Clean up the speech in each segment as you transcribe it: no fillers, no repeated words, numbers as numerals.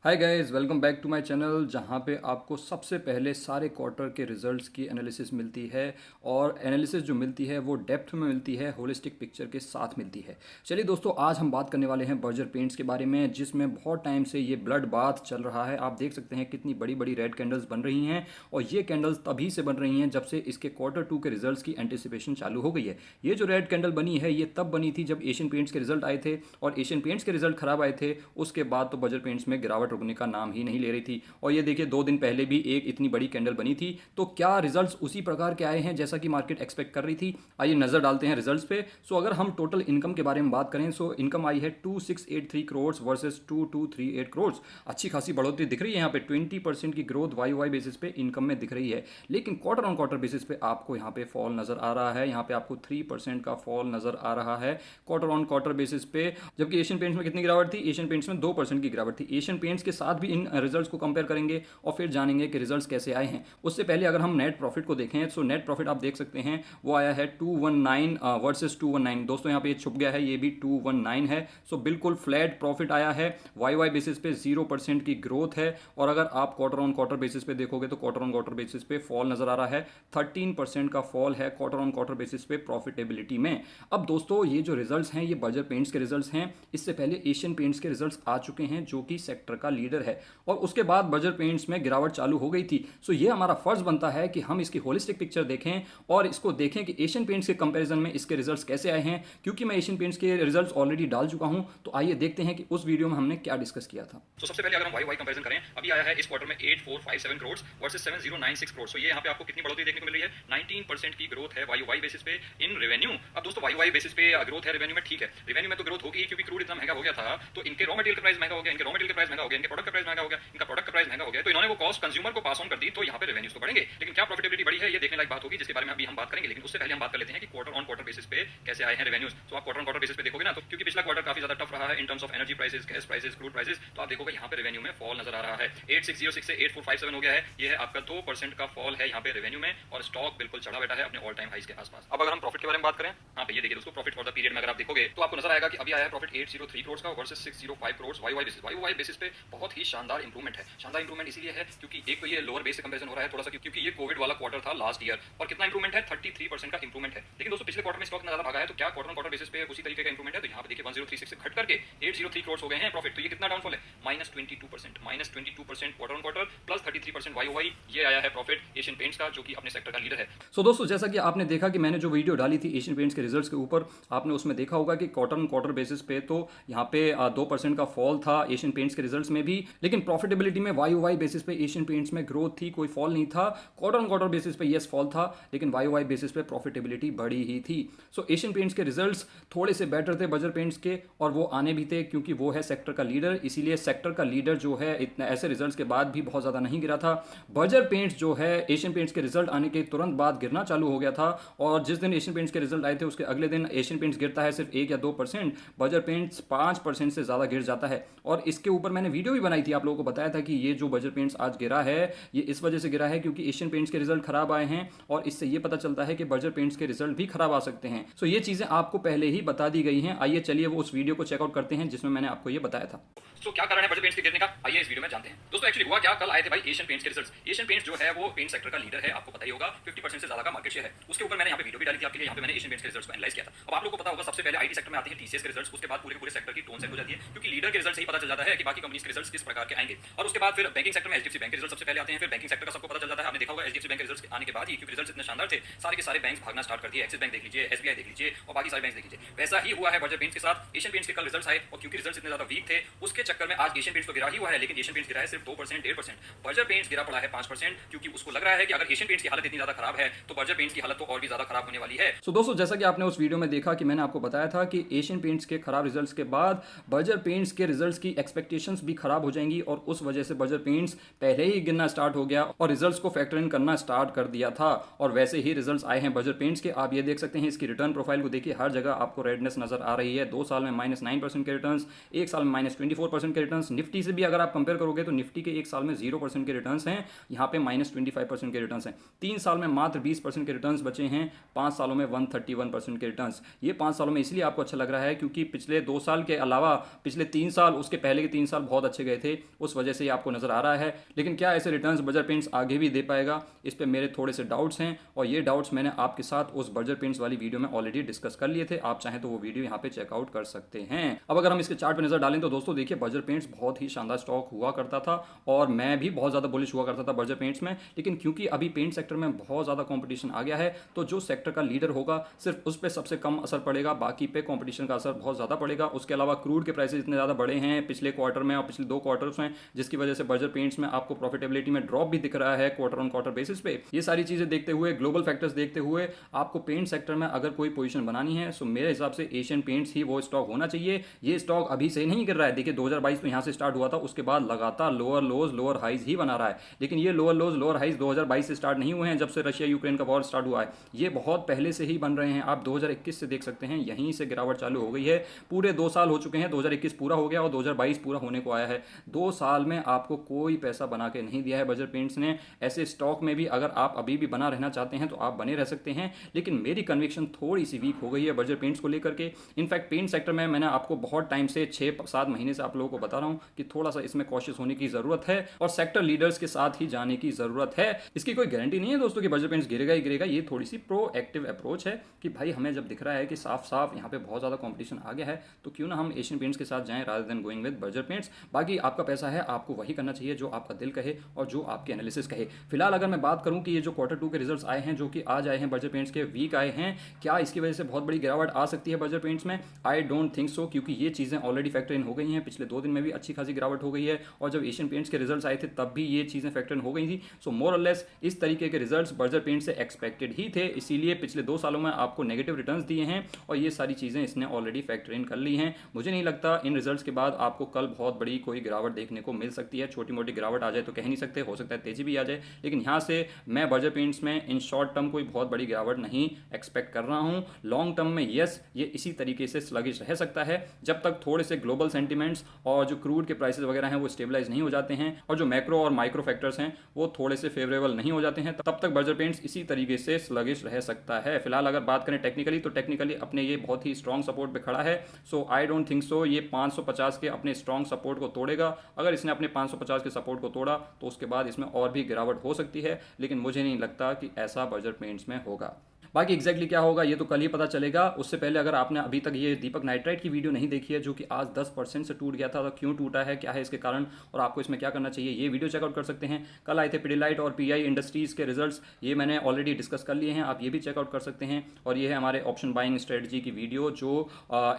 Hi guys, welcome back to my channel जहां पे आपको सबसे पहले सारे क्वार्टर के रिजल्ट्स की एनालिसिस मिलती है। और एनालिसिस जो मिलती है वो डेप्थ में मिलती है, होलिस्टिक पिक्चर के साथ मिलती है। चलिए दोस्तों, आज हम बात करने वाले हैं बर्जर पेंट्स के बारे में, जिसमें बहुत टाइम से ये ब्लड बाथ चल रहा है। आप देख सकते हैं कितनी बड़ी बड़ी रेड कैंडल्स बन रही हैं, और ये कैंडल्स तभी से बन रही हैं जब से इसके क्वार्टर 2 के रिजल्ट्स की एंटिसिपेशन चालू हो गई है। ये जो रेड कैंडल बनी है ये तब बनी थी जब एशियन पेंट्स के रिजल्ट आए थे, और एशियन पेंट्स के रिजल्ट खराब आए थे। उसके बाद तो बर्जर पेंट्स में गिरावट रुकने का नाम ही नहीं ले रही थी। और ये देखिए, 2 दिन पहले भी एक इतनी बड़ी कैंडल बनी थी। तो क्या रिजल्ट्स उसी प्रकार के आए हैं जैसा कि मार्केट एक्सपेक्ट कर रही थी? आइए नजर डालते हैं रिजल्ट्स पे। सो अगर हम टोटल इनकम के बारे में बात करें, सो इनकम आई है 2683 करोड़ वर्सेस 2238 करोड़। अच्छी खासी बढ़ोतरी दिख रही है यहाँ पे। 20% की ग्रोथ वाई वाई बेसिस पे इनकम में दिख रही है। लेकिन क्वार्टर ऑन क्वार्टर बेसिस पे आपको यहाँ पे फॉल नजर आ रहा है। यहाँ पे आपको 3% का फॉल नजर आ रहा है क्वार्टर ऑन क्वार्टर बेसिस पे। जबकि एशियन पेंट्स में कितनी गिरावट थी? एशियन पेंट्स में 2% की गिरावट थी। एशियन पेंट्स के साथ भी इन रिजल्ट्स को कंपेयर करेंगे और फिर जानेंगे कि रिजल्ट्स कैसे आए हैं। उससे पहले अगर हम नेट प्रॉफिट को देखें, सो नेट प्रॉफिट आप देख सकते हैं वो आया है 219 वर्सेस 219। दोस्तों यहाँ पे ये छुप गया है, ये भी 219 है। सो बिल्कुल फ्लैट प्रॉफिट आया है। वाई वाई बेसिस पे 0% की ग्रोथ है। और अगर आप क्वार्टर ऑन क्वार्टर बेसिस पे देखोगे तो क्वार्टर ऑन क्वार्टर बेसिस पे फॉल नजर आ रहा है। 13% का फॉल है क्वार्टर ऑन क्वार्टर बेसिस पे प्रॉफिटेबिलिटी में। अब दोस्तों, ये जो रिजल्ट्स हैं ये बर्जर पेंट्स के रिजल्ट्स हैं। इससे पहले एशियन पेंट्स के रिजल्ट्स आ चुके हैं जो कि सेक्टर का लीडर है, और उसके बाद बर्जर पेंट्स में गिरावट चालू हो गई थी। सो ये हमारा फर्ज बनता है कि हम इसकी होलिस्टिक पिक्चर देखें और इसको देखें कि एशियन पेंट्स के कंपैरिजन में इसके रिजल्ट्स कैसे आए हैं। क्योंकि मैं एशियन पेंट्स के रिजल्ट्स ऑलरेडी डाल चुका हूं, तो आइए देखते हैं कि उस वीडियो में हमने क्या डिस्कस किया था। तो सबसे पहले अगर हम वाई वाई कंपैरिजन करें, अभी आया है इस क्वार्टर में 8457 करोड़ वर्सेस 7096 करोड़। सो ये यहाँ पे आपको कितनी बढ़ोतरी देखने को मिल रही है? 19% की ग्रोथ है वाई वाई बेसिस पे इन रेवेन्यू। अब दोस्तों, वाई वाई बेसिस पे ग्रोथ है रेवेन्यू में, ठीक है। रेवेन्यू में तो ग्रोथ होगी क्योंकि क्रूड इतना महंगा हो गया था, तो इनके रॉ मटेरियल का प्राइस महंगा हो गया, इनके रॉ मटेरियल का प्राइस महंगा हो गया, इनके प्रोडक्ट का प्राइस महंगा हो गया, इनका प्रोडक्ट का प्राइस महंगा हो गया, तो इन्होंने वो कॉस्ट कंज्यूमर को पास ऑन कर दी, तो यहाँ पे रेवेन्यूज तो बढ़ेंगे। लेकिन क्या प्रॉफिटेबिलिटी बढ़ी है, ये देखने लायक बात होगी, जिसके बारे में अभी हम बात करेंगे। लेकिन उससे पहले हम बात कर लेते हैं कि क्वार्टर ऑन क्वार्टर बेसिस पे कैसे आए हैं रेवेन्यूज। तो आप क्वार्टर ऑन क्वार्टर बेसिस पे देखोगे ना, तो क्योंकि पिछला क्वार्टर काफी ज्यादा टफ रहा है in terms of energy prices, gas prices, crude prices, तो आप देखोगे यहाँ पे रेवेन्यू में फॉल नजर आ रहा है। 8606 से 8457 हो गया है। ये है आपका 2% का फॉल है यहाँ पे रेवेन्यू में, और स्टॉक बिल्कुल चढ़ा बैठा है अपने ऑल टाइम हाइस के आसपास। अब अगर हम प्रॉफिट के बारे में बात करें, हाँ पे ये देखिए दोस्तों, प्रॉफिट फॉर द पीरियड में अगर आप देखोगे तो आपको नजर आएगा कि अभी आया है प्रॉफिट 803 करोड़ का versus 605 crore Y Y basis. Y Y basis पे बहुत ही शानदार इंप्रूवमेंट है। शानदार इंप्रूवमेंट इसीलिए है क्योंकि एक तो ये लोअर बेस से कंपैरिजन हो रहा है थोड़ा सा, क्योंकि ये कोविड वाला क्वार्टर था लास्ट ईयर। और कितना इंप्रूवमेंट है? 33% का इंप्रूवमेंट है। लेकिन दोस्तों, पिछले क्वार्टर में स्टॉक ज्यादा भागा है, तो क्या क्वार्टर ऑन क्वार्टर बेसिस पे उसी तरीके का इंप्रूवमेंट है? तो यहाँ पे देखिए 1036 से घट करके 803 करोड़ हो गए हैं प्रॉफिट। तो ये कितना डाउनफॉल है? -22% quarter on quarter plus 33% Y Y. ये आया है प्रॉफिट एशियन पेंट्स का, जो कि अपने सेक्टर का लीडर है। सो दोस्तों, जैसा कि आपने देखा कि मैंने जो वीडियो डाली थी एशियन पेंट्स के रिजल्ट्स के ऊपर, आपने उसमें देखा होगा कि क्वार्टर ऑन क्वार्टर बेसिस पे तो यहाँ पे 2% का फॉल था एशियन पेंट्स के रिजल्ट्स में भी। लेकिन प्रॉफिटेबिलिटी में वाई वाई बेसिस पे एशियन पेंट्स में ग्रोथ थी, कोई फॉल नहीं था। क्वार्टर ऑन क्वार्टर बेसिस पे यस फॉल था, लेकिन वाई वाई बेसिस पे प्रॉफिटेबिलिटी बढ़ी ही थी। सो एशियन पेंट्स के रिजल्ट्स थोड़े से बेटर थे बर्जर पेंट्स के, और वो आने भी थे क्योंकि वो है सेक्टर का लीडर। इसीलिए सेक्टर का लीडर जो है इतने ऐसे रिजल्ट्स के बाद भी बहुत ज़्यादा नहीं गिरा था। बर्जर पेंट्स जो है एशियन पेंट्स के रिजल्ट आने के तुरंत बाद गिरना चालू हो गया था, और जिस दिन एशियन पेंट्स के रिजल्ट आए थे उसके अगले दिन एशियन पेंट्स गिरता है सिर्फ 1 या 2%, बर्जर पेंट्स 5% से ज़्यादा गिर जाता है। और इसके ऊपर मैंने वीडियो भी बनाई थी, आप लोगों को बताया था कि ये जो बर्जर पेंट्स आज गिरा है ये इस वजह से गिरा है क्योंकि एशियन पेंट्स के रिजल्ट खराब आए हैं, और इससे ये पता चलता है कि बर्जर पेंट्स के रिजल्ट भी खराब आ सकते हैं। सो ये चीज़ें आपको पहले ही बता दी गई हैं। आइए चलिए वो उस वीडियो को चेकआउट करते हैं जिसमें मैंने आपको ये बताया था। तो क्या कारण है बर्जर पेंट्स के गिरने का, आइए इस वीडियो में जानते हैं। दोस्तों, एक्चुअली हुआ क्या, कल आए थे भाई एशियन पेंट्स के रिजल्ट्स। एशियन पेंट्स जो है वो पेंट सेक्टर का लीडर है, आपको पता ही होगा। 50% से ज्यादा का मार्केट शेयर है। उसके ऊपर मैंने यहाँ पे वीडियो भी डाली थी आपके लिए। यहाँ पे मैंने एशियन पेंट्स के रिजल्ट्स को एनालाइज किया था। अब आप लोगों को पता होगा, सबसे पहले आईटी सेक्टर में आते हैं टीसीएस के रिजल्ट्स, उसके बाद पूरे पूरे सेक्टर की टोन सेट हो जाती है, क्योंकि लीडर के रिजल्ट से ही पता चल जाता है कि बाकी कंपनीज के रिजल्ट्स किस प्रकार के आएंगे। और उसके बाद फिर बैंकिंग सेक्टर में एचडीएफसी बैंक के रिजल्ट सबसे पहले आते हैं। फिर बैंकिंग सेक्टर का सबको पता चल जाता है, आपने देखा होगा एचडीएफसी बैंक के रिजल्ट्स आने के बाद ही, क्योंकि रिजल्ट्स इतने शानदार थे, सारे के सारे बैंक भागना स्टार्ट कर दिए। एक्सिस बैंक देख लीजिए, एसबीआई देख लीजिए, और बाकी सारे बैंक देख लीजिए। वैसा ही हुआ है बर्जर पेंट्स के साथ। एशियन पेंट्स के कल रिजल्ट्स आए, और क्योंकि रिजल्ट्स इतने ज्यादा वीक थे उसके चक्कर में आज एशियन पेंट्स तो गिरा ही हुआ है, लेकिन एशियन पेंट्स गिरा है सिर्फ 2%, 1.5%। बर्जर पेंट्स गिरा पड़ा है 5%, क्योंकि उसको लग रहा है कि अगर एशियन पेंट्स की हालत इतनी ज्यादा खराब है तो बर्जर पेंट्स की हालत तो और भी ज्यादा खराब होने वाली है। सो दोस्तों, जैसा कि आपने उस वीडियो में देखा कि मैंने आपको बताया था कि एशियन पेंट्स के खराब रिजल्ट्स के बाद बर्जर पेंट्स के रिजल्ट्स की एक्सपेक्टेशंस भी खराब हो जाएंगी, और उस वजह से बर्जर पेंट्स पहले ही गिरना स्टार्ट हो गया और रिजल्ट्स को फैक्टर इन करना स्टार्ट कर दिया था। और वैसे ही रिजल्ट्स आए हैं बर्जर पेंट्स के। आप ये देख सकते हैं की रिटर्न प्रोफाइल को देखिए, हर जगह आपको रेडनेस नजर आ रही है। 2 साल में -9% के रिटर्न्स, 1 साल में -24% के रिटर्न्स। निफ्टी से भी अगर आप कंपेयर करोगे तो निफ्टी के 1 साल में 0% के रिटर्न्स हैं, यहाँ पे -25% के रिटर्न्स हैं। 3 साल में मात्र 20% के रिटर्न्स बचे हैं, 5 सालों में 131% के रिटर्न्स। ये 5 सालों में इसलिए आपको अच्छा लग रहा है क्योंकि पिछले 2 साल के अलावा पिछले 3 साल, उसके पहले के 3 साल बहुत अच्छे गए थे, उस वजह से ये आपको नजर आ रहा है। लेकिन क्या ऐसे रिटर्न्स बर्जर पेंट्स आगे भी दे पाएगा, इस पर मेरे थोड़े से डाउट्स हैं, और ये डाउट्स मैंने आपके साथ उस बर्जर पेंट्स वाली वीडियो में ऑलरेडी डिस्कस कर लिए थे। आप चाहें तो वो वीडियो यहाँ पे चेकआउट कर सकते हैं। अब अगर हम इसके चार्ट पे नजर डालें तो दोस्तों देखिए, बर्जर पेंट्स बहुत ही शानदार स्टॉक हुआ करता था और मैं भी बहुत ज़्यादा बुलिश हुआ करता था बर्जर पेंट्स में। लेकिन क्योंकि अभी पेंट सेक्टर में बहुत ज़्यादा कंपटीशन आ गया है, तो जो सेक्टर का लीडर होगा सिर्फ उस पर सबसे कम असर पड़ेगा, बाकी पे कंपटीशन का असर बहुत ज़्यादा पड़ेगा। उसके अलावा क्रूड के प्राइसेस इतने ज़्यादा बढ़े हैं पिछले क्वार्टर में और पिछले 2 क्वार्टर्स में, जिसकी वजह से बर्जर पेंट्स में आपको प्रॉफिटेबिलिटी में ड्रॉप भी दिख रहा है क्वार्टर ऑन क्वार्टर बेसिस पे। ये सारी चीज़ें देखते हुए, ग्लोबल फैक्टर्स देखते हुए, आपको पेंट सेक्टर में अगर कोई पोजीशन बनानी है तो मेरे हिसाब से एशियन पेंट्स ही वो स्टॉक होना चाहिए। ये स्टॉक अभी से नहीं गिर रहा है, देखिए 2022 तो यहाँ से स्टार्ट हुआ था, उसके बाद लगातार लोअर लोज लोअर हाइज ही बना रहा है। लेकिन ये लोअर लोज लोअर हाइज 2022 से स्टार्ट नहीं हुए हैं, जब से रशिया यूक्रेन का वॉर स्टार्ट हुआ है, ये बहुत पहले से ही बन रहे हैं। आप 2021 से देख सकते हैं, यहीं से गिरावट चालू हो गई है। पूरे 2 साल हो चुके हैं, 2021 पूरा हो गया और 2022 पूरा होने को आया है। 2 साल में आपको कोई पैसा बना के नहीं दिया है बर्जर पेंट्स ने। ऐसे स्टॉक में भी अगर आप अभी भी बना रहना चाहते हैं तो आप बने रह सकते हैं, लेकिन मेरी कन्विक्शन थोड़ी सी वीक हो गई है बर्जर पेंट्स को लेकर के। इनफैक्ट पेंट सेक्टर में मैंने आपको बहुत टाइम से 6-7 महीने से आप लोगों को बता रहा हूं कि थोड़ा सा इसमें कॉशियस होने की जरूरत है और सेक्टर लीडर्स के साथ ही जाने की जरूरत है। इसकी कोई गारंटी नहीं है दोस्तों कि बर्जर पेंट्स गिरेगा ही गिरेगा। ये थोड़ी सी प्रोएक्टिव अप्रोच है कि भाई हमें जब दिख रहा है कि साफ साफ यहाँ पे बहुत ज़्यादा कंपटीशन आ गया है, तो क्यों ना हम एशियन पेंट्स के साथ जाएं rather than going with Berger paints. बाकी आपका पैसा है, आपको वही करना चाहिए जो आपका दिल कहे और जो आपके एनालिसिस कहे। फिलहाल अगर मैं बात करूं कि ये जो Q2 के रिजल्ट्स आए हैं, जो कि आज आए हैं बर्जर पेंट्स के, वीक आए हैं, क्या इसकी वजह से बहुत बड़ी गिरावट आ सकती है बर्जर पेंट्स में? आई डोंट थिंक सो, क्योंकि ये चीज़ें ऑलरेडी फैक्टर इन हो गई हैं। पिछले 2 दिन में भी अच्छी खासी गिरावट हो गई है और जब एशियन पेंट्स के रिजल्ट्स आए थे तब भी ये चीज़ें फैक्टर इन हो गई थी। सो मोर और लेस इस तरीके के रिजल्ट्स बर्जर पेंट्स से एक्सपेक्टेड ही थे, इसीलिए पिछले 2 सालों में आपको नेगेटिव रिटर्न्स दिए हैं और ये सारी चीज़ें इसने ऑलरेडी फैक्टर इन कर ली हैं। मुझे नहीं लगता इन रिजल्ट्स के बाद आपको कल बहुत बड़ी कोई गिरावट देखने को मिल सकती है। छोटी मोटी गिरावट आ जाए तो कह नहीं सकते, हो सकता है तेजी भी आ जाए, लेकिन यहाँ से मैं बर्जर पेंट्स में इन शॉर्ट टर्म कोई बहुत बड़ी गिरावट नहीं एक्सपेक्ट कर रहा हूँ। लॉन्ग टर्म में यस, ये इसी तरीके से स्लगिश रह सकता है जब तक थोड़े से ग्लोबल सेंटिमेंट्स और जो क्रूड के प्राइसेस वगैरह हैं वो स्टेबलाइज नहीं हो जाते हैं और जो मैक्रो और माइक्रो फैक्टर्स हैं वो थोड़े से फेवरेबल नहीं हो जाते हैं, तब तक बर्जर पेंट्स इसी तरीके से स्लगिश रह सकता है। फिलहाल अगर बात करें टेक्निकली, तो टेक्निकली अपने ये बहुत ही स्ट्रॉन्ग सपोर्ट पे खड़ा है। सो आई डोंट थिंक सो ये 550 के अपने स्ट्रॉन्ग सपोर्ट को तोड़ेगा। अगर इसने अपने 550 के सपोर्ट को तोड़ा तो उसके बाद इसमें और भी गिरावट हो सकती है, लेकिन मुझे नहीं लगता कि ऐसा बर्जर पेंट्स में होगा। बाकी एग्जैक्टली क्या होगा ये तो कल ही पता चलेगा। उससे पहले अगर आपने अभी तक ये दीपक नाइट्राइट की वीडियो नहीं देखी है, जो कि आज 10% से टूट गया था, तो क्यों टूटा है, क्या है इसके कारण और आपको इसमें क्या करना चाहिए, ये वीडियो चेकआउट कर सकते हैं। कल आए थे पिडिलाइट और पीआई इंडस्ट्रीज़ के रिजल्ट्स, ये मैंने ऑलरेडी डिस्कस कर लिए हैं, आप ये भी चेकआउट कर सकते हैं। और ये है हमारे ऑप्शन बाइंग स्ट्रेटजी की वीडियो, जो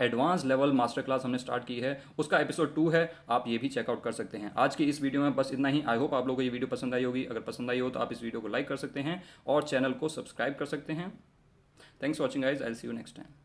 एडवांस लेवल मास्टर क्लास हमने स्टार्ट की है, उसका एपिसोड 2 है, आप ये भी चेकआउट कर सकते हैं। आज की इस वीडियो में बस इतना ही। आई होप आप लोगों को ये वीडियो पसंद आई होगी। अगर पसंद आई हो तो आप इस वीडियो को लाइक कर सकते हैं और चैनल को सब्सक्राइब कर सकते हैं। Thanks for watching guys. I'll see you next time.